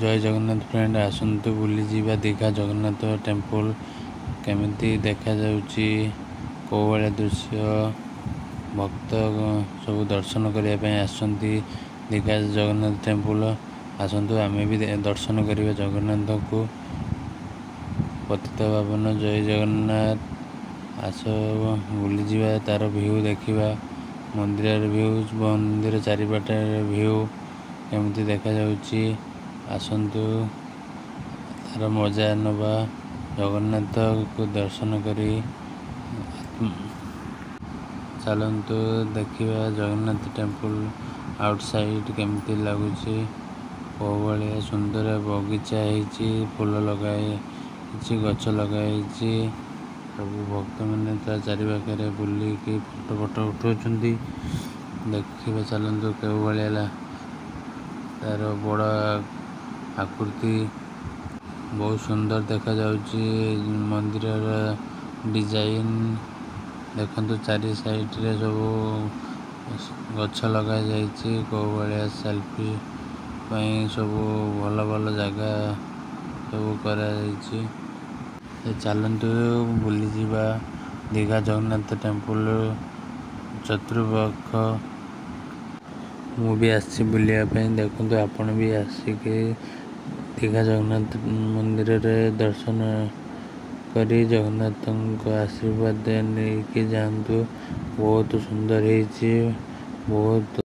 जय जगन्नाथ फ्रेंड आसतु बुली जीवा दीघा जगन्नाथ टेम्पल केमिति देखा जाउची को भाया दृश्य भक्त सब दर्शन करने आसंती दीघा जगन्नाथ टेम्पल आसतु आमे भी दर्शन करिबा जगन्नाथ को पतित पावन जय जगन्नाथ आस बुली जीवा तार व्यू देखिबा मंदिर व्यू मंदिर चारिपाटे व्यू केमिति देखा जाउची आसंतु तार मजा नवा जगन्नाथ को दर्शन करी चलतु देखिबा जगन्नाथ टेम्पल आउटसाइड केमिति लगुची को भाया सुंदर बगीचा है फूल लगाई गछ लगाई सब भक्त मैंने चारिपाखे बुलिकी फोटो फोटो उठाऊँ देखिए चलतु के भाया तार बड़ आकृति बहुत सुंदर देखा जाउची मंदिर डिजाइन देखंतु चारि साइड रे सब गछ लगा जाइछि को भाया सेल्फी पई सब भल भल जगह सब करा जाइछि चलतु बुली जीवा दीघा जगन्नाथ टेम्पल चतुर्पाख मु भी आसी बुलिया देखते आपण भी आसिके दीघा जगन्नाथ मंदिर रे दर्शन करी जगन्नाथ आशीर्वाद नहीं जातु बहुत सुंदर है बहुत।